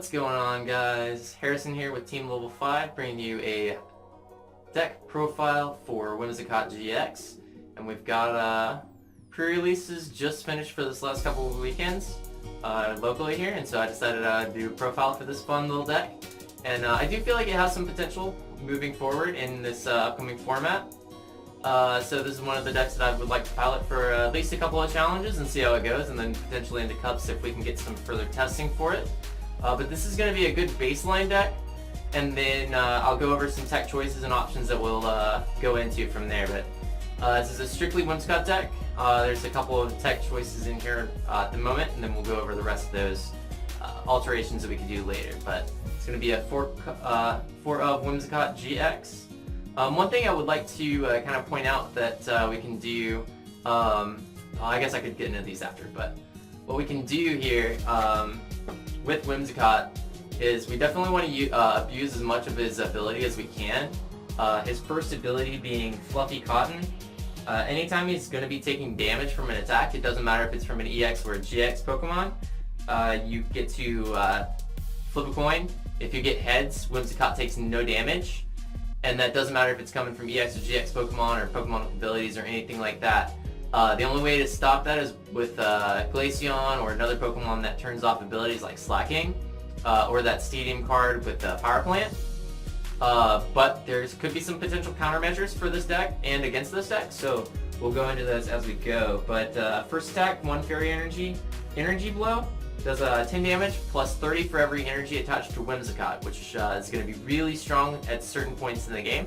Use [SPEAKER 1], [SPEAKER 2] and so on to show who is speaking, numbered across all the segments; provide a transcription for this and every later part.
[SPEAKER 1] What's going on, guys? Harrison here with Team Level 5, bringing you a deck profile for Whimsicott-GX. And we've got pre-releases just finished for this last couple of weekends locally here, and so I decided to do a profile for this fun little deck. And I do feel like it has some potential moving forward in this upcoming format. So this is one of the decks that I would like to pilot for at least a couple of challenges and see how it goes, and then potentially into cups if we can get some further testing for it. But this is going to be a good baseline deck, and then I'll go over some tech choices and options that we'll go into from there. But this is a strictly Whimsicott deck. There's a couple of tech choices in here at the moment, and then we'll go over the rest of those alterations that we can do later. But it's going to be a fork of Whimsicott-GX. One thing I would like to kind of point out that we can do, I guess I could get into these after, but what we can do here with Whimsicott is we definitely want to abuse as much of his ability as we can. His first ability being Fluffy Cotton. Anytime he's going to be taking damage from an attack, it doesn't matter if it's from an EX or a GX Pokemon, you get to flip a coin. If you get heads, Whimsicott takes no damage. And that doesn't matter if it's coming from EX or GX Pokemon or Pokemon with abilities or anything like that. The only way to stop that is with Glaceon or another Pokemon that turns off abilities like Slacking, or that Stadium card with Power Plant. But there could be some potential countermeasures for this deck and against this deck, so we'll go into those as we go. But first attack, 1 Fairy Energy Blow. Does 10 damage plus 30 for every energy attached to Whimsicott, which is going to be really strong at certain points in the game.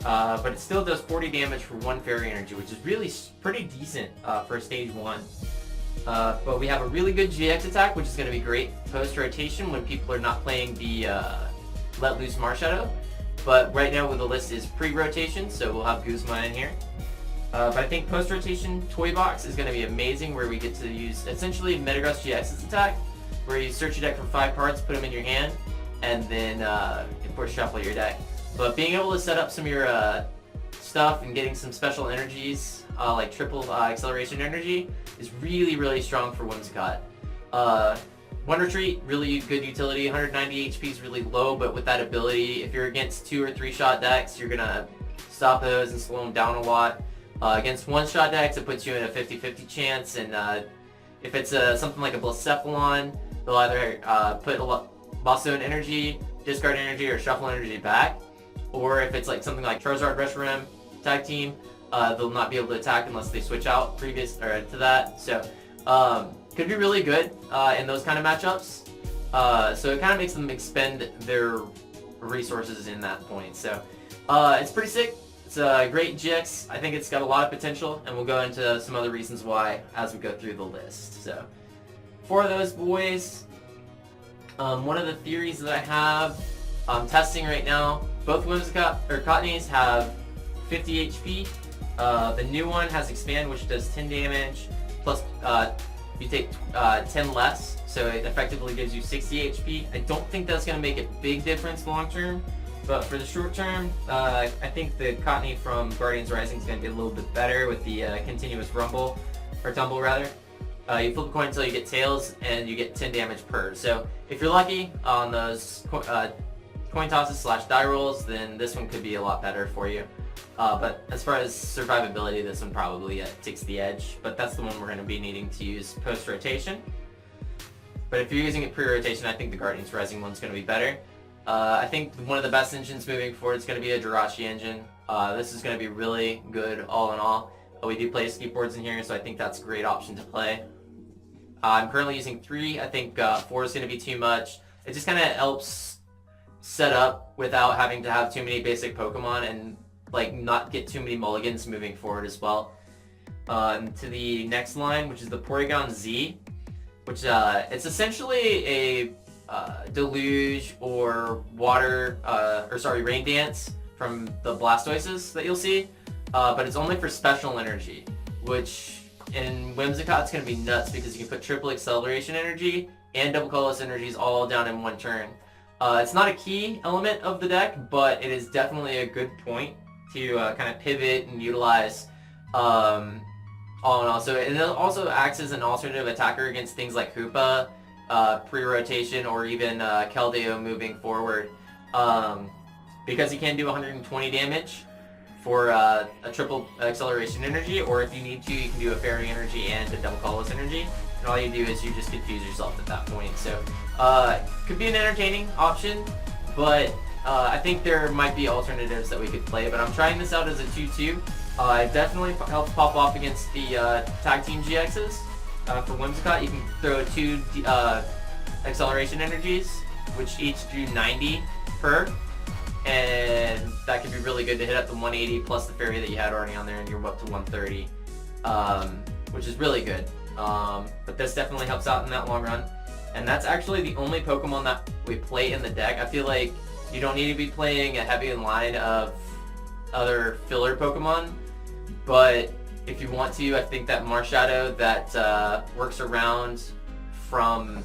[SPEAKER 1] But it still does 40 damage for 1 Fairy Energy, which is really pretty decent for stage 1. But we have a really good GX attack, which is going to be great post-rotation when people are not playing the Let Loose Marshadow. But right now the list is pre-rotation, so we'll have Guzma in here. But I think post-rotation Toy Box is going to be amazing, where we get to use essentially Metagross GX's attack, where you search your deck for 5 cards, put them in your hand, and then of course shuffle your deck. But being able to set up some of your stuff and getting some special energies, like triple acceleration energy, is really, really strong for Whimsicott. One Retreat, really good utility. 190 HP is really low, but with that ability, if you're against 2 or 3 shot decks, you're going to stop those and slow them down a lot. Against 1-shot decks, it puts you in a 50-50 chance, and if it's something like a Blacephalon, they'll either put a Bossone energy, discard energy, or shuffle energy back. Or if it's like something like Charizard Reshiram tag team, they'll not be able to attack unless they switch out previous or to that. So could be really good in those kind of matchups. So it kind of makes them expend their resources in that point. So it's pretty sick. It's a great GX. I think it's got a lot of potential, and we'll go into some other reasons why as we go through the list. So, for those boys, one of the theories that I have, testing right now, both Whimsicott or Cottonies have 50 HP. The new one has Expand, which does 10 damage, plus you take 10 less, so it effectively gives you 60 HP. I don't think that's going to make a big difference long term. But for the short term, I think the Cottony from Guardians Rising is going to get a little bit better with the continuous rumble, or tumble rather. You flip a coin until you get tails, and you get 10 damage per. So if you're lucky on those coin tosses / die rolls, then this one could be a lot better for you. But as far as survivability, this one probably takes the edge. But that's the one we're going to be needing to use post-rotation. But if you're using it pre-rotation, I think the Guardians Rising one's going to be better. I think one of the best engines moving forward is going to be a Jirachi engine. This is going to be really good all in all. We do play skateboards in here, so I think that's a great option to play. I'm currently using 3. I think 4 is going to be too much. It just kind of helps set up without having to have too many basic Pokemon and like not get too many mulligans moving forward as well. To the next line, which is the Porygon Z, which it's essentially a Deluge or water, rain dance from the Blastoises that you'll see, but it's only for special energy, which in Whimsicott it's going to be nuts because you can put triple acceleration energy and double colorless energies all down in one turn. It's not a key element of the deck, but it is definitely a good point to kind of pivot and utilize all in all. So it also acts as an alternative attacker against things like Hoopa pre-rotation or even Keldeo moving forward. Because he can do 120 damage for a triple acceleration energy, or if you need to, you can do a fairy energy and a double colorless energy. And all you do is you just confuse yourself at that point. So could be an entertaining option, but I think there might be alternatives that we could play. But I'm trying this out as a 2-2. It definitely helps pop off against the tag team GXs. For Whimsicott, you can throw 2 acceleration energies, which each do 90 per. And that could be really good to hit up the 180 plus the fairy that you had already on there, and you're up to 130, which is really good. But this definitely helps out in that long run. And that's actually the only Pokemon that we play in the deck. I feel like you don't need to be playing a heavy line of other filler Pokemon, but if you want to, I think that Marshadow that works around from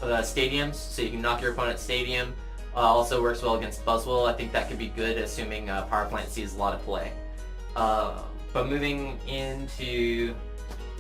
[SPEAKER 1] the stadiums, so you can knock your opponent's stadium, also works well against Buzzwole. I think that could be good, assuming Power Plant sees a lot of play. But moving into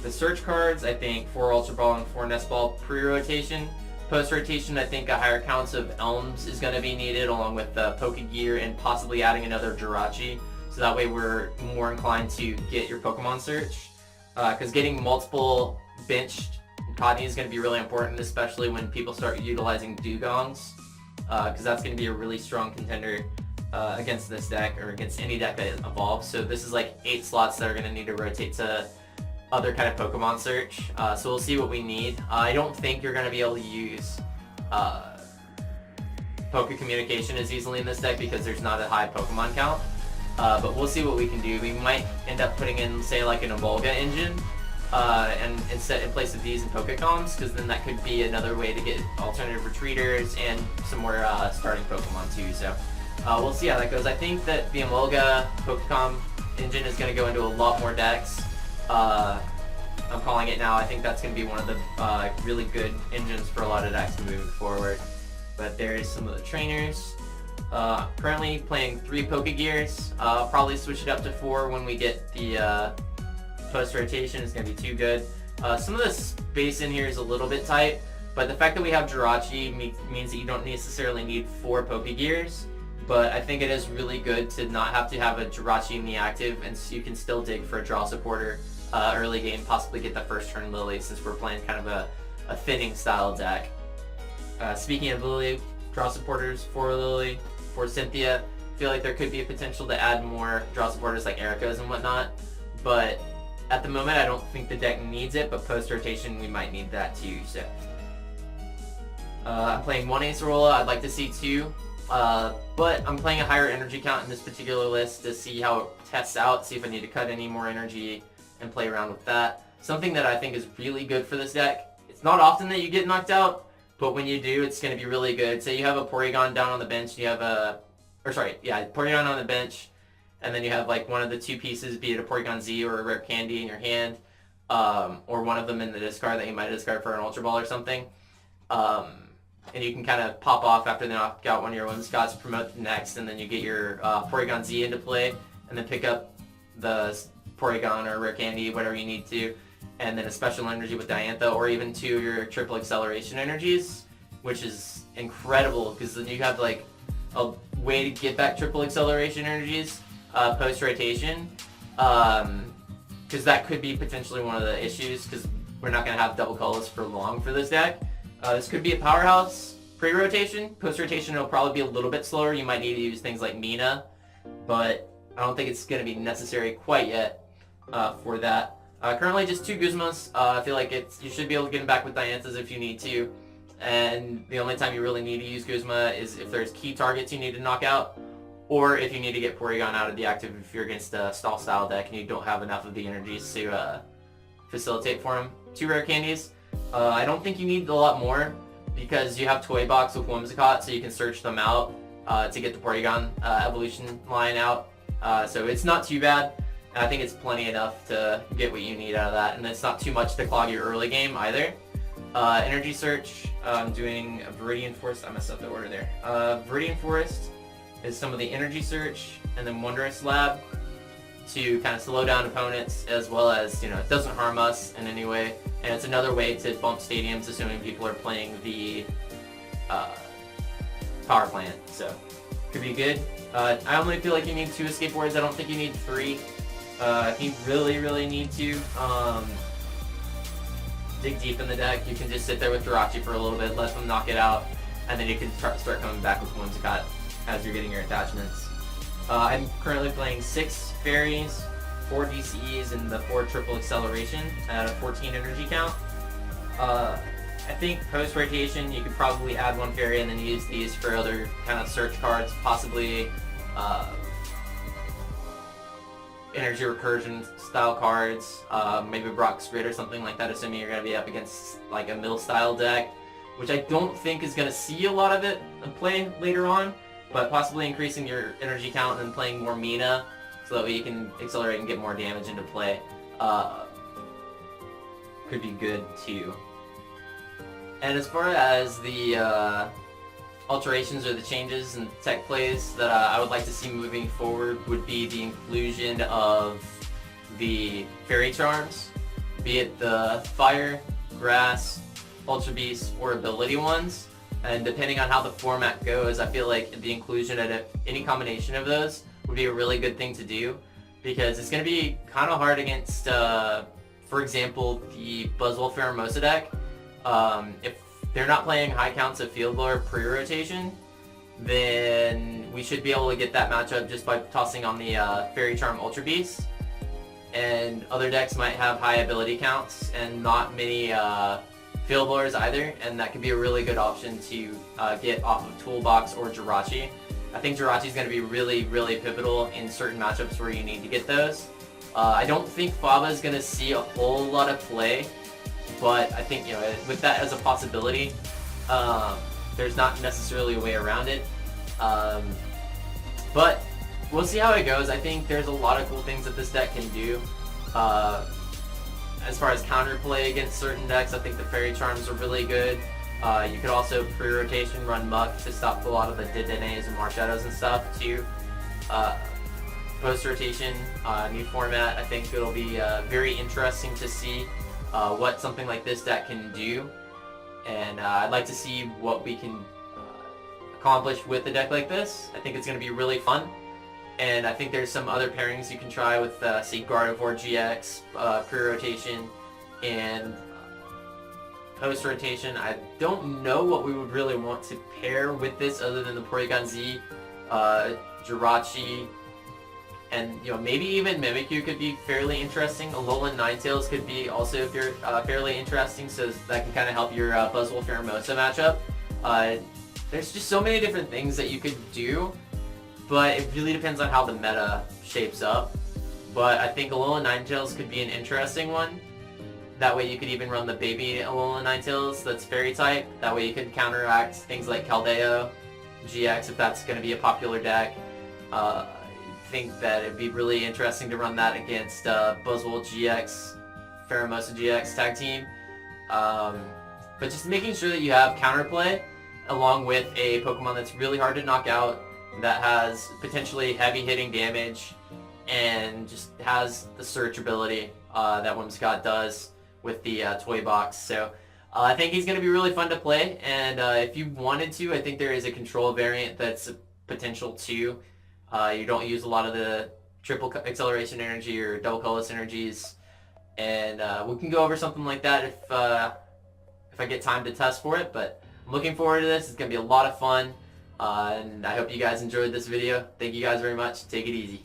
[SPEAKER 1] the search cards, I think 4 Ultra Ball and 4 Nest Ball pre-rotation. Post-rotation, I think a higher count of Elms is going to be needed, along with Pokegear and possibly adding another Jirachi. So that way we're more inclined to get your Pokemon search. Because getting multiple benched Cottonee is going to be really important, especially when people start utilizing Dugongs. Because that's going to be a really strong contender against this deck, or against any deck that evolves. So this is like 8 slots that are going to need to rotate to other kind of Pokemon search. So we'll see what we need. I don't think you're going to be able to use Poke Communication as easily in this deck because there's not a high Pokemon count. But we'll see what we can do. We might end up putting in, say, like an Emolga engine, and instead in place of these and Pokecoms, because then that could be another way to get alternative retreaters and some more starting Pokemon too. So we'll see how that goes. I think that the Emolga Pokecom engine is going to go into a lot more decks. I'm calling it now. I think that's going to be one of the really good engines for a lot of decks moving forward. But there's some of the trainers. Currently playing 3 Pokegears. I'll probably switch it up to 4 when we get the post-rotation. It's going to be too good. Some of the space in here is a little bit tight, but the fact that we have Jirachi means that you don't necessarily need 4 Pokegears. But I think it is really good to not have to have a Jirachi in the active, and so you can still dig for a draw supporter early game, possibly get the first turn Lily, since we're playing kind of a thinning style deck. Speaking of Lily, draw supporters for Lily, for Cynthia, I feel like there could be a potential to add more draw supporters like OHKOs and whatnot, but at the moment I don't think the deck needs it, but post-rotation we might need that too. So I'm playing 1 Acerola. I'd like to see 2, but I'm playing a higher energy count in this particular list to see how it tests out, see if I need to cut any more energy and play around with that. Something that I think is really good for this deck, it's not often that you get knocked out, but when you do, it's going to be really good. Say you have a Porygon down on the bench, you have Porygon on the bench, and then you have like one of the 2 pieces, be it a Porygon Z or a Rare Candy in your hand, or one of them in the discard that you might discard for an Ultra Ball or something. And you can kind of pop off after they knock out one of your Whimsicotts, promote the next, and then you get your Porygon Z into play, and then pick up the Porygon or Rare Candy, whatever you need to, and then a special energy with Diantha, or even 2 of your triple acceleration energies, which is incredible, because then you have like a way to get back triple acceleration energies post-rotation, because that could be potentially one of the issues, because we're not going to have double colors for long for this deck. This could be a powerhouse pre-rotation. Post-rotation it'll probably be a little bit slower. You might need to use things like Mina, but I don't think it's going to be necessary quite yet for that. Currently just 2 Guzmas. I feel like you should be able to get them back with Dianthas if you need to, and the only time you really need to use Guzma is if there's key targets you need to knock out, or if you need to get Porygon out of the active if you're against a stall style deck and you don't have enough of the energies to facilitate for him. 2 Rare Candies. I don't think you need a lot more, because you have Toy Box with Whimsicott, so you can search them out to get the Porygon evolution line out. So it's not too bad. I think it's plenty enough to get what you need out of that, and it's not too much to clog your early game either. Energy Search, I'm doing a Viridian Forest. I messed up the order there. Viridian Forest is some of the Energy Search, and then Wondrous Lab. to kind of slow down opponents, as well as, you know, it doesn't harm us in any way, and it's another way to bump stadiums, assuming people are playing the power plant, so could be good. I only feel like you need 2 escape wards. I don't think you need 3. If you really need to dig deep in the deck, you can just sit there with Jirachi for a little bit, let them knock it out, and then you can start coming back with Whimsicott as you're getting your attachments. I'm currently playing 6 fairies, 4 DCEs, and the 4 triple acceleration at a 14 energy count. I think post-rotation you could probably add 1 fairy and then use these for other kind of search cards, possibly energy recursion style cards, maybe Brock's Grid or something like that, assuming you're going to be up against like a mill style deck, which I don't think is going to see a lot of it in play later on, but possibly increasing your energy count and playing more Mina so that way you can accelerate and get more damage into play could be good too. And as far as the alterations or the changes and tech plays that I would like to see moving forward would be the inclusion of the fairy charms, be it the fire, grass, ultra beast, or ability ones. And depending on how the format goes, I feel like the inclusion of any combination of those would be a really good thing to do, because it's going to be kind of hard against, for example, the Buzzwole Pheromosa deck. If they're not playing high counts of Field Lore pre-rotation, then we should be able to get that matchup just by tossing on the Fairy Charm Ultra Beast. And other decks might have high ability counts and not many Field Lores either, and that could be a really good option to get off of Toolbox or Jirachi. I think Jirachi is going to be really pivotal in certain matchups where you need to get those. I don't think Faba is going to see a whole lot of play, but I think, you know, with that as a possibility, there's not necessarily a way around it. But we'll see how it goes. I think there's a lot of cool things that this deck can do. As far as counterplay against certain decks, I think the Fairy Charms are really good. You could also pre-rotation run Muck to stop a lot of the Dedenes and Marshadows and stuff too. Post-rotation, new format, I think it'll be very interesting to see what something like this deck can do. And I'd like to see what we can accomplish with a deck like this. I think it's going to be really fun. And I think there's some other pairings you can try with, say, Gardevoir GX, pre-rotation, and post-rotation. I don't know what we would really want to pair with this other than the Porygon Z, Jirachi, and, you know, maybe even Mimikyu could be fairly interesting. Alolan Ninetales could be also fairly interesting, so that can kind of help your Buzzwole Pheromosa matchup. There's just so many different things that you could do, but it really depends on how the meta shapes up. But I think Alolan Ninetales could be an interesting one. That way you could even run the baby Alolan Ninetales that's fairy type. That way you could counteract things like Keldeo GX if that's going to be a popular deck. I think that it'd be really interesting to run that against Buzzwole GX, Pheromosa GX tag team. But just making sure that you have counterplay along with a Pokemon that's really hard to knock out, that has potentially heavy hitting damage, and just has the search ability that Whimsicott does with the toy box. So I think he's going to be really fun to play, and if you wanted to, I think there is a control variant that's a potential too. You don't use a lot of the triple acceleration energy or double colorless energies, and we can go over something like that if I get time to test for it. But I'm looking forward to this. It's going to be a lot of fun. And I hope you guys enjoyed this video. Thank you guys very much. Take it easy.